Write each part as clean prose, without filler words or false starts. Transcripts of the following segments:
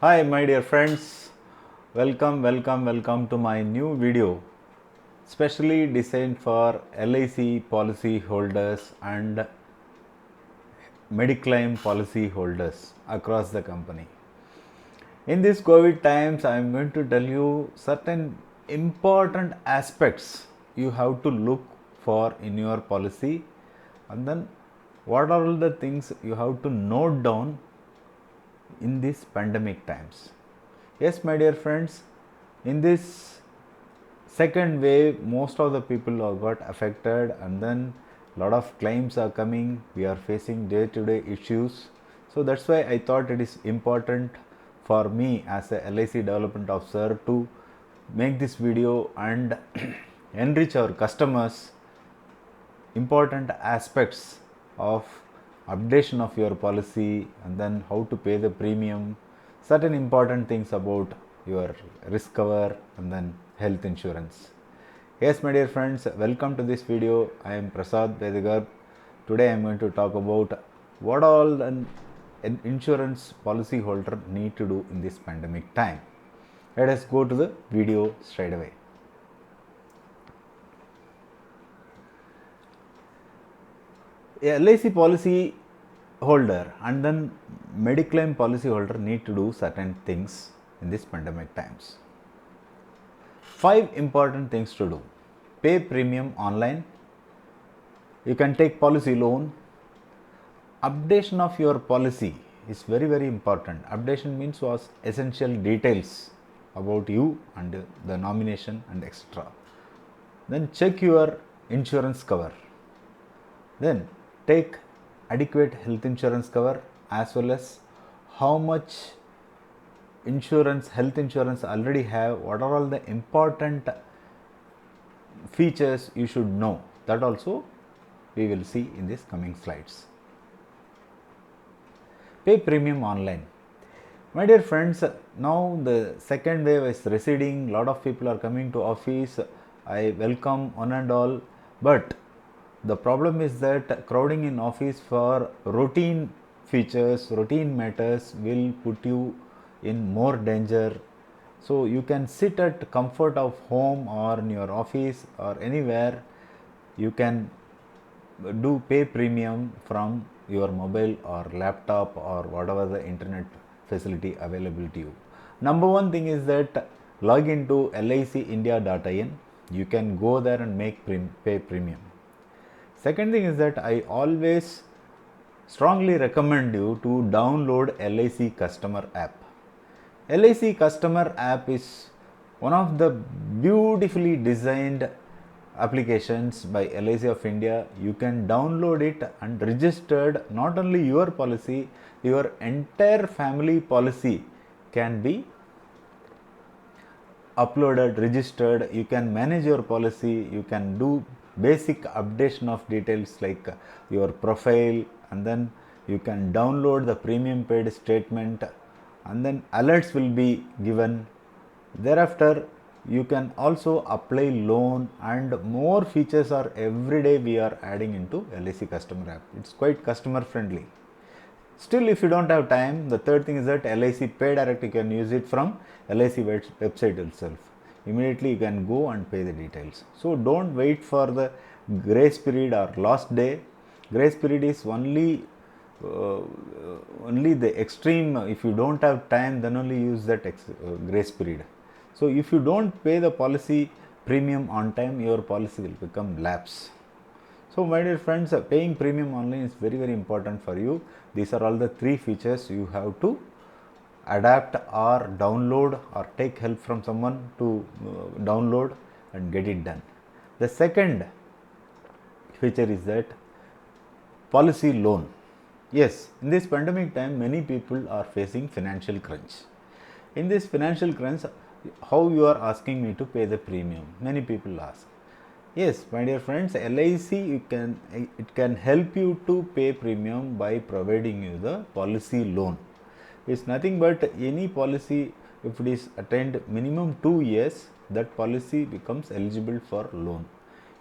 Hi my dear friends, welcome to my new video specially designed for LIC policy holders and Mediclaim policy holders across the company. In these COVID times, I am going to tell you certain important aspects you have to look for in your policy, and then what are all the things you have to note down in these pandemic times. Yes, my dear friends, in this second wave, most of the people have got affected, and then lot of claims are coming. We are facing day-to-day issues. So that's why I thought it is important for me as a LIC development officer to make this video and enrich our customers important aspects of updation of your policy, and then how to pay the premium, certain important things about your risk cover, and then health insurance. Yes, my dear friends, welcome to this video. I am Prasad Bedigar. Today I am going to talk about what all an insurance policy holder need to do in this pandemic time. Let us go to the video straight away. A LIC policy holder and then Mediclaim policy holder need to do certain things in this pandemic times. 5 important things to do: pay premium online, you can take policy loan, updation of your policy is very important. Updation means was essential details about you and the nomination and etc. Then check your insurance cover, then take adequate health insurance cover, as well as how much health insurance already have, what are all the important features you should know, that also we will see in these coming slides. Pay premium online. My dear friends, now the second wave is receding, lot of people are coming to office. I welcome one and all, but the problem is that crowding in office for routine features, routine matters will put you in more danger. So you can sit at comfort of home or in your office or anywhere. You can do pay premium from your mobile or laptop or whatever the internet facility available to you. Number one thing is that log into licindia.in. You can go there and make pay premium. Second thing is that I always strongly recommend you to download LIC customer app. LIC customer app is one of the beautifully designed applications by LIC of India. You can download it and registered not only your policy, your entire family policy can be uploaded, registered. You can manage your policy, you can do basic updation of details like your profile, and then you can download the premium paid statement, and then alerts will be given. Thereafter you can also apply loan, and more features are every day we are adding into LIC customer app. It's quite customer friendly. Still, if you don't have time, the third thing is that LIC Pay Direct, you can use it from LIC website itself. Immediately you can go and pay the details. So don't wait for the grace period or last day. Grace period is only the extreme. If you don't have time, then only use that grace period. So if you don't pay the policy premium on time, your policy will become lapse. So my dear friends, paying premium online is very important for you. These are all the 3 features you have to adapt or download or take help from someone to download and get it done. The second feature is that policy loan. Yes, in this pandemic time, many people are facing financial crunch. In this financial crunch, how you are asking me to pay the premium? Many people ask. Yes, my dear friends, LIC it can help you to pay premium by providing you the policy loan. It's nothing but any policy, if it is attained minimum 2 years, that policy becomes eligible for loan.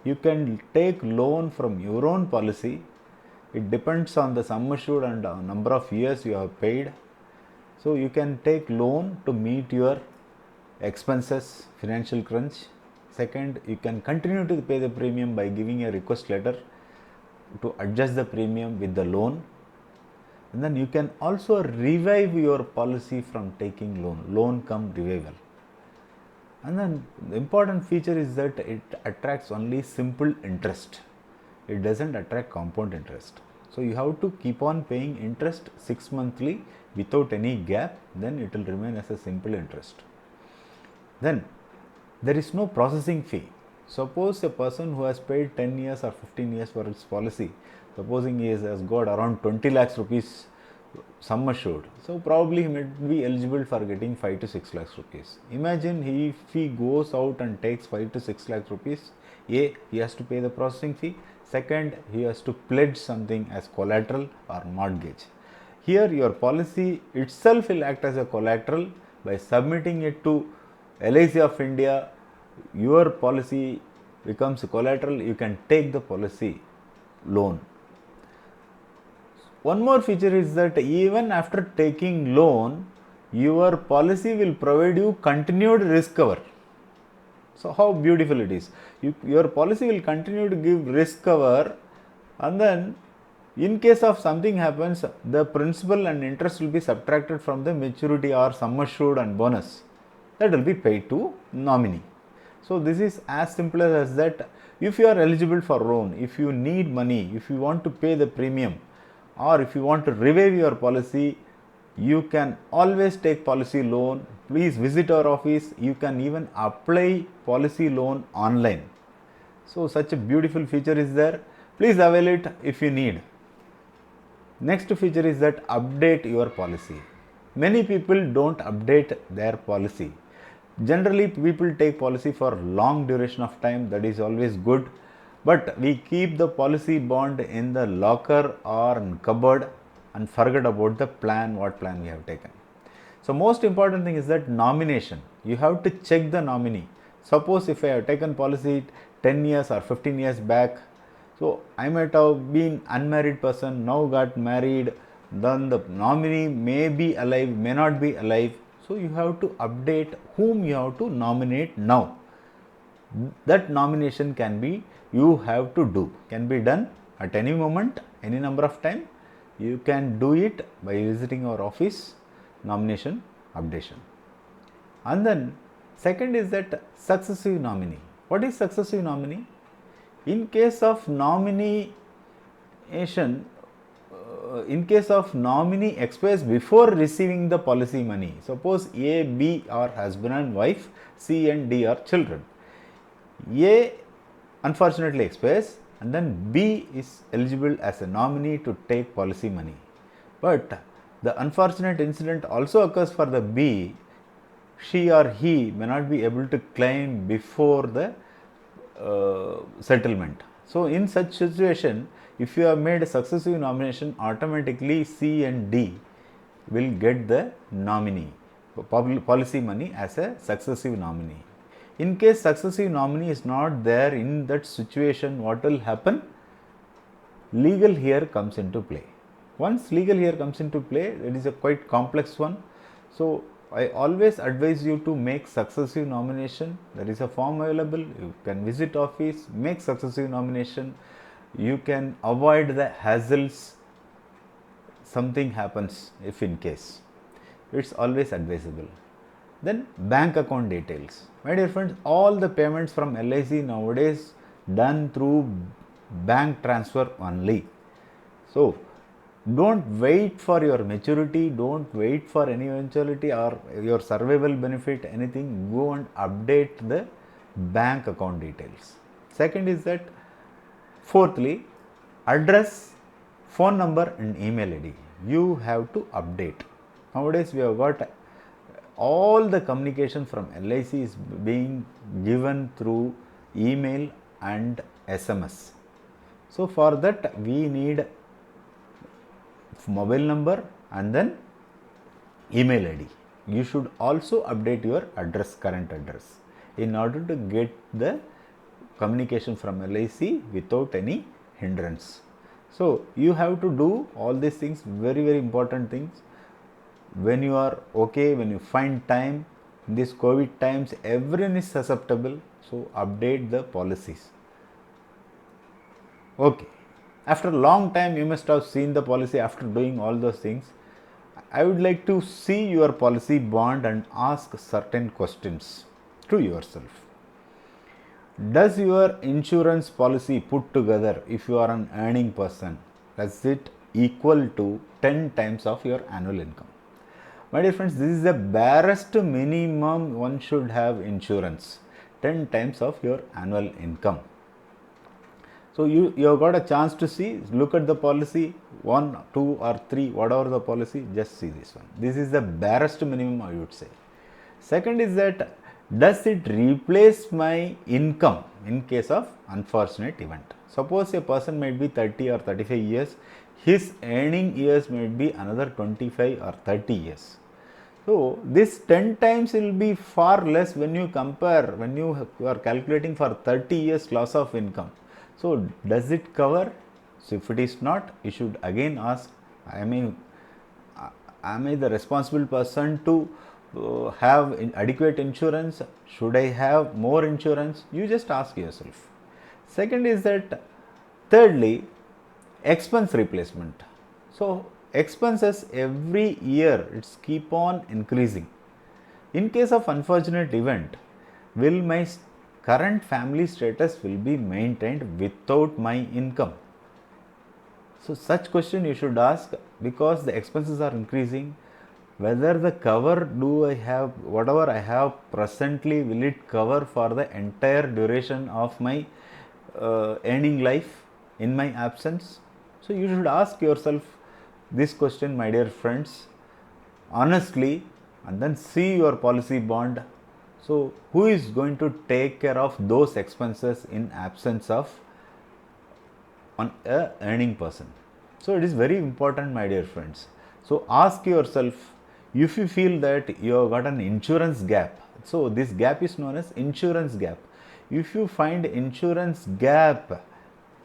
You can take loan from your own policy. It depends on the sum assured and number of years you have paid. So you can take loan to meet your expenses, financial crunch. Second, you can continue to pay the premium by giving a request letter to adjust the premium with the loan. And then you can also revive your policy from taking loan come revival. And then the important feature is that it attracts only simple interest. It doesn't attract compound interest. So you have to keep on paying interest 6 monthly without any gap, then it will remain as a simple interest. Then there is no processing fee. Suppose a person who has paid 10 years or 15 years for his policy, supposing he has got around 20 lakhs rupees sum assured, so probably he might be eligible for getting 5 to 6 lakhs rupees. Imagine if he goes out and takes 5 to 6 lakhs rupees, he has to pay the processing fee. Second, he has to pledge something as collateral or mortgage. Here your policy itself will act as a collateral. By submitting it to LIC of India, your policy becomes collateral. You can take the policy loan. One more feature is that even after taking loan, your policy will provide you continued risk cover. So how beautiful it is. Your policy will continue to give risk cover, and then in case of something happens, the principal and interest will be subtracted from the maturity or sum assured and bonus. That will be paid to nominee. So this is as simple as that. If you are eligible for loan, if you need money, if you want to pay the premium, or if you want to revive your policy, you can always take policy loan. Please visit our office. You can even apply policy loan online. So such a beautiful feature is there. Please avail it if you need. Next feature is that update your policy. Many people don't update their policy. Generally people take policy for long duration of time, that is always good, but we keep the policy bond in the locker or in cupboard and forget about the plan, what plan we have taken. So most important thing is that nomination. You have to check the nominee. Suppose if I have taken policy 10 years or 15 years back, so I might have been unmarried person, now got married, then the nominee may be alive, may not be alive. So you have to update whom you have to nominate now. That nomination you have to do, can be done at any moment, any number of time. You can do it by visiting our office, nomination updation. And then second is that successive nominee. What is successive nominee? In case of nomination, in case of nominee expires before receiving the policy money, suppose A, B are husband and wife, C and D are children. A unfortunately expires and then B is eligible as a nominee to take policy money. But the unfortunate incident also occurs for the B. She or he may not be able to claim before the settlement. So in such situation, if you have made a successive nomination, automatically C and D will get the nominee policy money as a successive nominee. In case successive nominee is not there, in that situation what will happen? Legal heir comes into play. Once legal heir comes into play, it is a quite complex one. So I always advise you to make successive nomination. There is a form available. You can visit office, make successive nomination. You can avoid the hassles. Something happens if in case. It's always advisable. Then bank account details. My dear friends, all the payments from LIC nowadays done through bank transfer only. So don't wait for your maturity, don't wait for any eventuality or your survival benefit, anything. Go and update the bank account details. Second is that, fourthly, address, phone number and email ID. You have to update. Nowadays we have got all the communication from LIC is being given through email and SMS. So for that we need mobile number and then email ID. You should also update your address, current address, in order to get the communication from LIC without any hindrance. So you have to do all these things, very important things. when you are okay, when you find time, in these COVID times, everyone is susceptible, so update the policies. Okay. After a long time, you must have seen the policy after doing all those things. I would like to see your policy bond and ask certain questions to yourself. Does your insurance policy put together, if you are an earning person, does it equal to 10 times of your annual income? My dear friends, this is the barest minimum one should have insurance, 10 times of your annual income. So you have got a chance to see, look at the policy, 1, 2 or 3, whatever the policy, just see this one. This is the barest minimum, I would say. Second is that, does it replace my income in case of unfortunate event? Suppose a person might be 30 or 35 years, his earning years might be another 25 or 30 years. So this 10 times will be far less when you compare, when you are calculating for 30 years loss of income. So does it cover? So if it is not, you should again ask, am I the responsible person to have adequate insurance? Should I have more insurance? You just ask yourself. Second is that, thirdly, expense replacement. So expenses every year, it's keep on increasing. In case of unfortunate event, will my current family status will be maintained without my income? So such question you should ask, because the expenses are increasing. Whether the cover, do I have, whatever I have presently, will it cover for the entire duration of my earning life in my absence? So you should ask yourself this question, my dear friends, honestly, and then see your policy bond. So who is going to take care of those expenses in absence of an earning person? So it is very important, my dear friends. So ask yourself, if you feel that you have got an insurance gap, so this gap is known as insurance gap. If you find insurance gap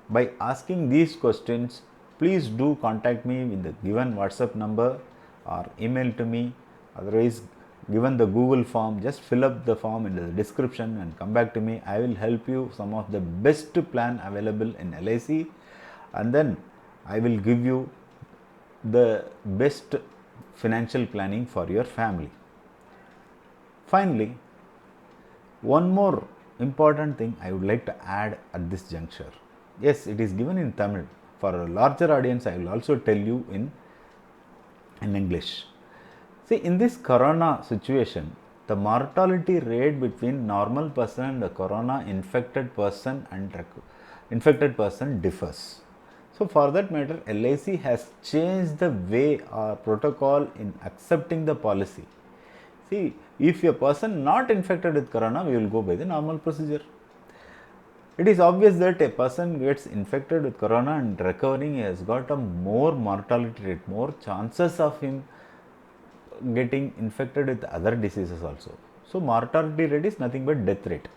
by asking these questions, please do contact me with the given WhatsApp number or email to me. Otherwise, given the Google form, just fill up the form in the description and come back to me. I will help you some of the best plan available in LIC, and then I will give you the best financial planning for your family. Finally, one more important thing I would like to add at this juncture. Yes, it is given in Tamil. For a larger audience, I will also tell you in English. See, in this corona situation, the mortality rate between normal person and the corona infected person differs. So for that matter, LIC has changed the way or protocol in accepting the policy. See, if a person not infected with corona, we will go by the normal procedure. It is obvious that a person gets infected with corona and recovering has got a more mortality rate, more chances of him getting infected with other diseases also. So mortality rate is nothing but death rate.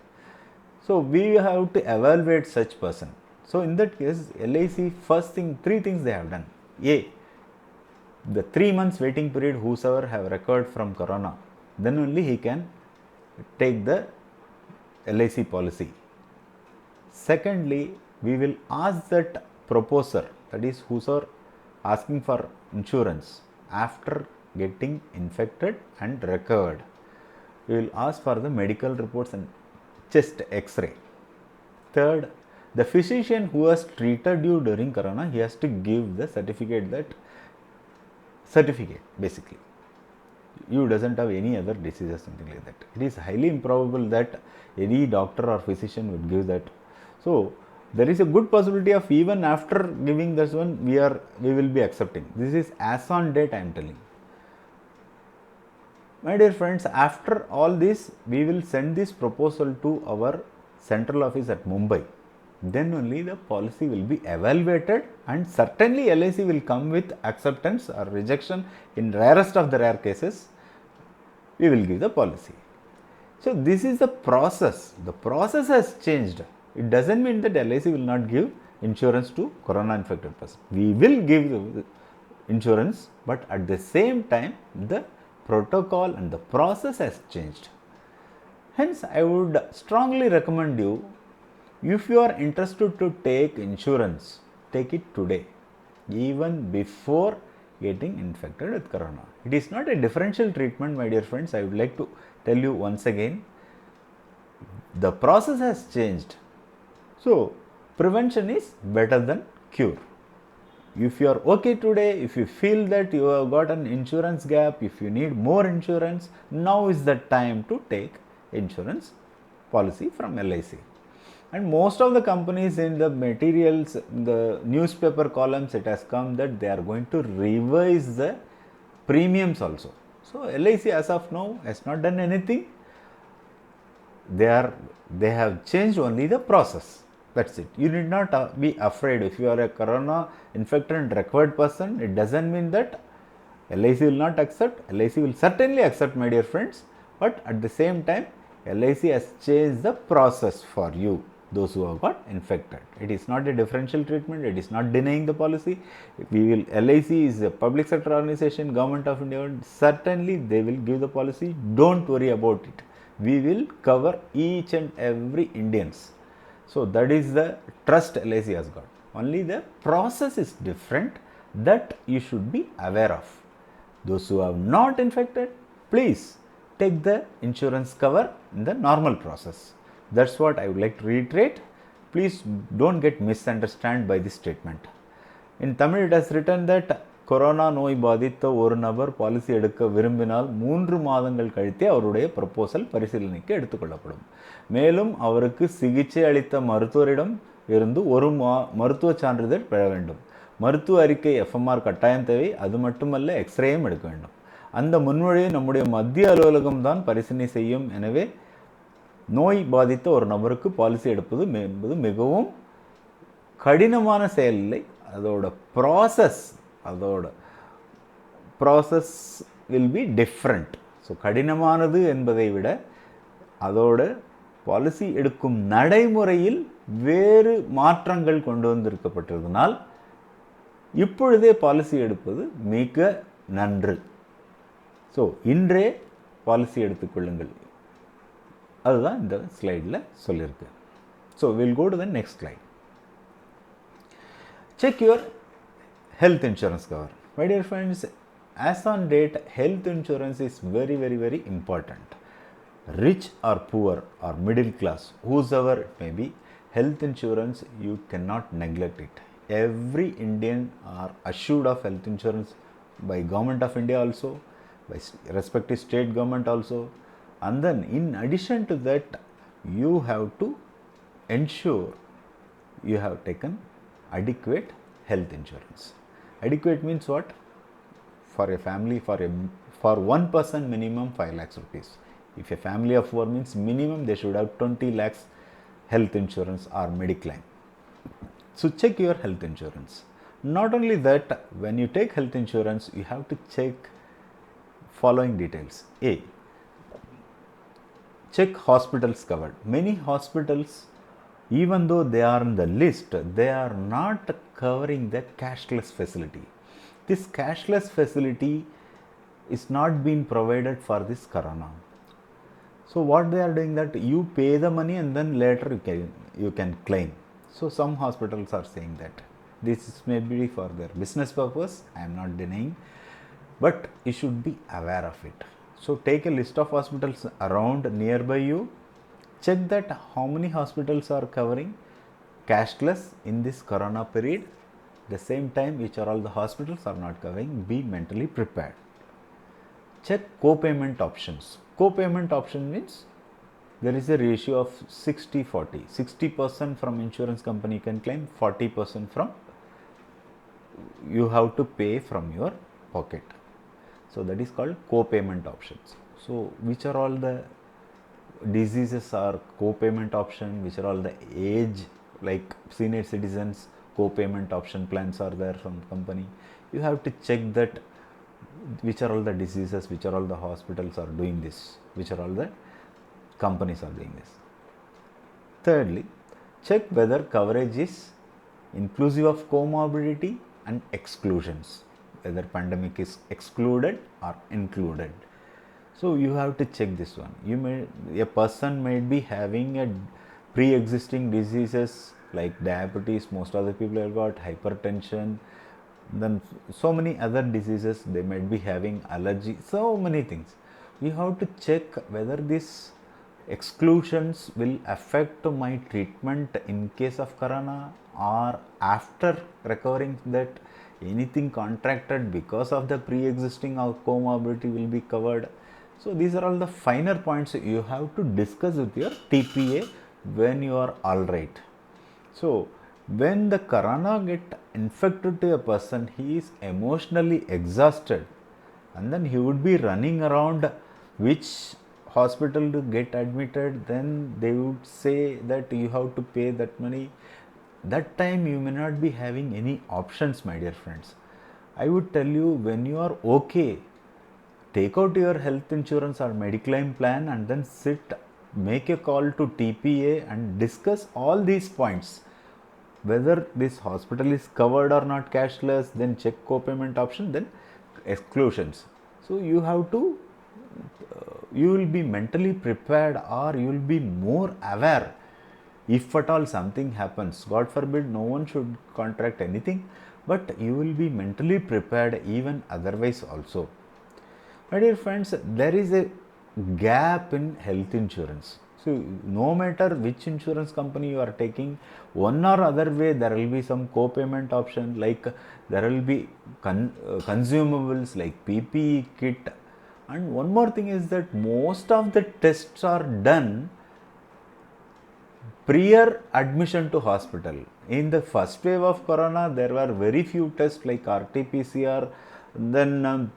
So we have to evaluate such person. So in that case, LIC, first thing, 3 things they have done. A, the 3 months waiting period, whosoever have recovered from corona, then only he can take the LIC policy. Secondly, we will ask that proposer, that is whosoever asking for insurance after getting infected and recovered, we will ask for the medical reports and chest x-ray. Third, the physician who has treated you during corona, he has to give the certificate basically. You doesn't have any other disease or something like that. It is highly improbable that any doctor or physician would give that. So there is a good possibility of even after giving this one, we will be accepting. This is as on date I am telling. My dear friends, after all this, we will send this proposal to our central office at Mumbai. Then only the policy will be evaluated, and certainly LIC will come with acceptance or rejection. In rarest of the rare cases, we will give the policy. So this is the process. The process has changed. It doesn't mean that LIC will not give insurance to corona infected person. We will give insurance, but at the same time the protocol and the process has changed. Hence, I would strongly recommend you, if you are interested to take insurance, take it today, even before getting infected with corona. It is not a differential treatment, my dear friends. I would like to tell you once again, the process has changed. So, prevention is better than cure. If you are okay today, if you feel that you have got an insurance gap, if you need more insurance, now is the time to take insurance policy from LIC. And most of the companies in the materials, the newspaper columns, it has come that they are going to revise the premiums also. So LIC as of now has not done anything. They have changed only the process. That's it. You need not be afraid. If you are a corona infected and recovered person, it doesn't mean that LIC will not accept. LIC will certainly accept, my dear friends. But at the same time, LIC has changed the process for you, those who have got infected. It is not a differential treatment. It is not denying the policy. LIC is a public sector organization, Government of India. Certainly, they will give the policy. Don't worry about it. We will cover each and every Indians. So that is the trust LIC has got. Only the process is different, that you should be aware of. Those who are not infected, please take the insurance cover in the normal process. That's what I would like to reiterate. Please don't get misunderstood by this statement. In Tamil, it has written that corona நோய் பாதித்த ஒரு நபர் policy எடுக்க விரும்பினால் 3 மாதங்கள் கழித்தே அவருடைய proposal பரிசீலனைக்கு எடுத்துக்கொள்ளப்படும். மேலும் அவருக்கு சிகிச்சை அளித்த மருத்துவரிடம் இருந்து ஒரு மருத்துவ சான்றிதழ் பெற வேண்டும். மருத்துவ அறிக்கை FMR கட்டாயம் தேவை. அது மட்டுமல்ல, எக்ஸ்ரேயும் எடுக்க வேண்டும். அந்த முன்மொழியை நம்முடைய மத்திய அலுவலகம் தான் பரிசீலனை செய்யும். எனவே நோய் பாதித்த ஒரு நபருக்கு பாலிசி எடுப்பது என்பது மிகவும் கடினமான செயல் இல்லை. அதோட process will be different. So கடினமானது என்பதை விட அதோட பாலிசி எடுக்கும் நடைமுறையில் வேறு மாற்றங்கள் கொண்டு வந்திருக்கப்பட்டிருந்தனால் இப்பொழுதே பாலிசி எடுப்பது மிக நன்று. ஸோ இன்றே பாலிசி எடுத்துக்கொள்ளுங்கள். அதுதான் இந்த ஸ்லைடில் சொல்லியிருக்கு. So will go to the next slide. Check your health insurance cover. My dear friends, as on date, health insurance is very, very, very important. Rich or poor or middle class, whosoever it may be, health insurance, you cannot neglect it. Every Indian are assured of health insurance by Government of India also, by respective state government also. And then in addition to that, you have to ensure you have taken adequate health insurance. Adequate means what? For a family, for one person, minimum 5 lakhs rupees. If a family of 4 means minimum they should have 20 lakhs health insurance or mediclaim. So check your health insurance. Not only that, when you take health insurance, you have to check following details. A, check hospitals covered. Many hospitals, even though they are in the list, they are not covering the cashless facility. This cashless facility is not being provided for this corona. So what they are doing, that you pay the money and then later you can claim. So some hospitals are saying that this may be for their business purpose. I am not denying, but you should be aware of it. So take a list of hospitals around nearby you. Check that how many hospitals are covering cashless in this corona period. The same time, which are all the hospitals are not covering, be mentally prepared. Check co-payment options. Co-payment option means there is a ratio of 60-40. 60% from insurance company can claim, 40% from you have to pay from your pocket. So that is called co-payment options. So which are all the diseases are co-payment option, which are all the age, like senior citizens, co-payment option plans are there from the company. You have to check that which are all the diseases, which are all the hospitals are doing this, which are all the companies are doing this. Thirdly, check whether coverage is inclusive of comorbidity and exclusions. whether pandemic is excluded or included. So you have to check this one. A person might be having a pre-existing diseases like diabetes. Most of the people have got hypertension. Then so many other diseases. They might be having allergy. So many things. You have to check whether these exclusions will affect my treatment in case of corona, or after recovering that anything contracted because of the pre-existing or comorbidity will be covered. So these are all the finer points you have to discuss with your TPA when you are alright. So when the corona get infected to a person, he is emotionally exhausted, and then he would be running around which hospital to get admitted. Then they would say that you have to pay that money. That time you may not be having any options, my dear friends. I would tell you, when you are okay, take out your health insurance or Mediclaim plan and then make a call to TPA and discuss all these points. Whether this hospital is covered or not cashless, then check co-payment option, then exclusions. So you have to, you will be mentally prepared, or you will be more aware if at all something happens. God forbid, no one should contract anything, but you will be mentally prepared even otherwise also. My dear friends, there is a gap in health insurance. So no matter which insurance company you are taking, one or other way there will be some co-payment option, like there will be consumables like PPE kit. And one more thing is that most of the tests are done prior admission to hospital. In the first wave of corona, there were very few tests like RT-PCR, then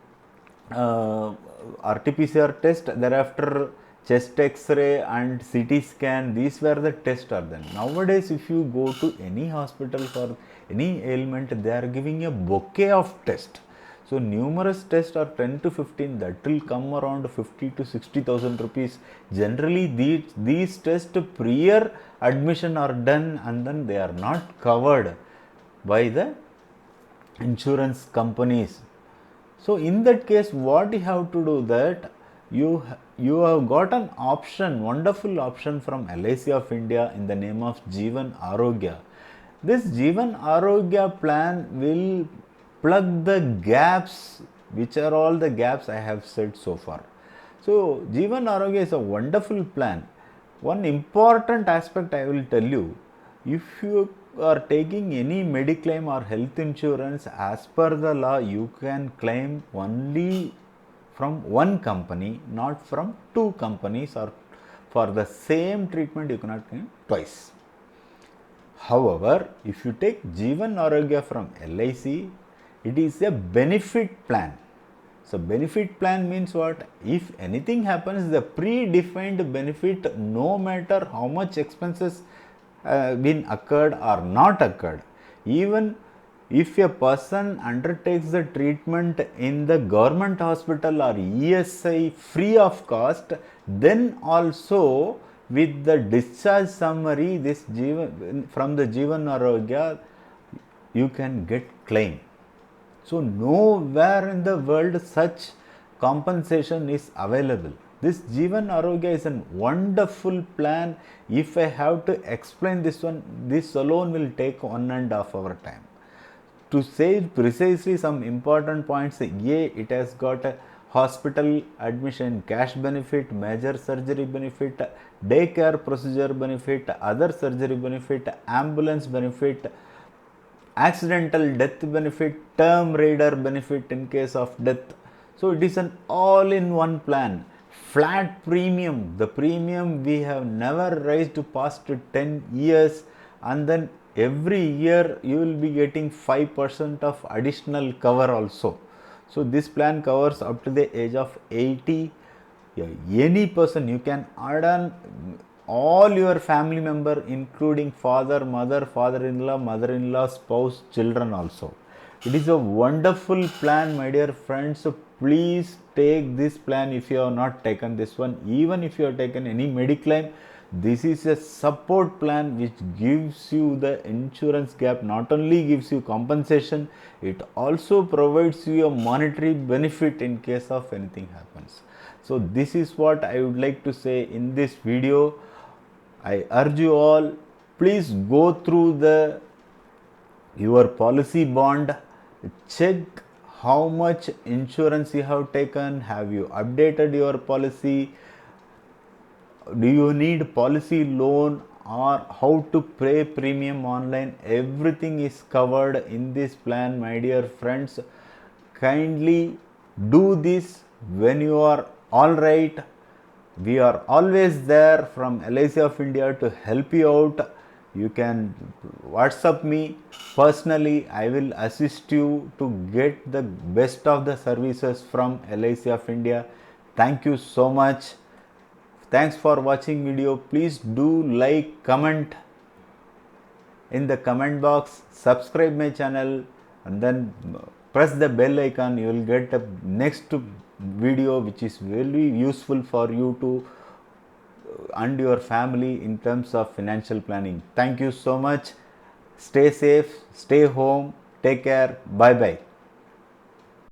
RT-PCR test, thereafter chest X-ray and CT scan. These were the tests are done. Nowadays, if you go to any hospital for any ailment, they are giving a bouquet of tests. So numerous tests are 10 to 15, that will come around 50 to 60,000 rupees. Generally these tests prior admission are done, and then they are not covered by the insurance companies. So in that case, what you have to do, that you have got an option, wonderful option from LIC of India in the name of Jeevan Arogya. This Jeevan Arogya plan will plug the gaps, which are all the gaps I have said so far. So Jeevan Arogya is a wonderful plan. One important aspect I will tell you, if you are taking any Mediclaim or health insurance, as per the law, you can claim only from one company, not from two companies, or for the same treatment you cannot claim twice. However, if you take Jeevan Arogya from LIC, it is a benefit plan. So benefit plan means what? If anything happens, the predefined benefit, no matter how much expenses been occurred or not occurred, even if a person undertakes the treatment in the government hospital or ESI free of cost, then also with the discharge summary, this from the Jeevan Arogya, you can get claim. So nowhere in the world such compensation is available. This Jeevan Arogya is a wonderful plan. If I have to explain this one, this alone will take 1.5 hour time. To say precisely some important points, it has got a hospital admission cash benefit, major surgery benefit, daycare procedure benefit, other surgery benefit, ambulance benefit, accidental death benefit, term rider benefit in case of death. So it is an all-in-one plan. Flat premium, the premium we have never raised past 10 years, and then every year you will be getting 5% of additional cover also. So this plan covers up to the age of 80. Any person, you can add on all your family member, including father, mother, father-in-law, mother-in-law, spouse, children also. It is a wonderful plan, my dear friends. So please take this plan if you have not taken this one. Even if you have taken any Mediclaim, This is a support plan which gives you the insurance gap, not only gives you compensation, it also provides you a monetary benefit in case of anything happens. So this is what I would like to say in this video. I urge you all, please go through your policy bond, check how much insurance you have taken, have you updated your policy, do you need policy loan, or how to pay premium online. Everything is covered in this plan, my dear friends. Kindly do this when you are all right. We are always there from LIC of India to help you out. You can WhatsApp me personally. I will assist you to get the best of the services from LIC of India. Thank you so much. Thanks for watching video. Please do like, comment in the comment box, subscribe my channel, and then press the bell icon. You will get a next video which is very useful for you to and your family in terms of financial planning. Thank you so much. Stay safe, stay home, take care. Bye bye.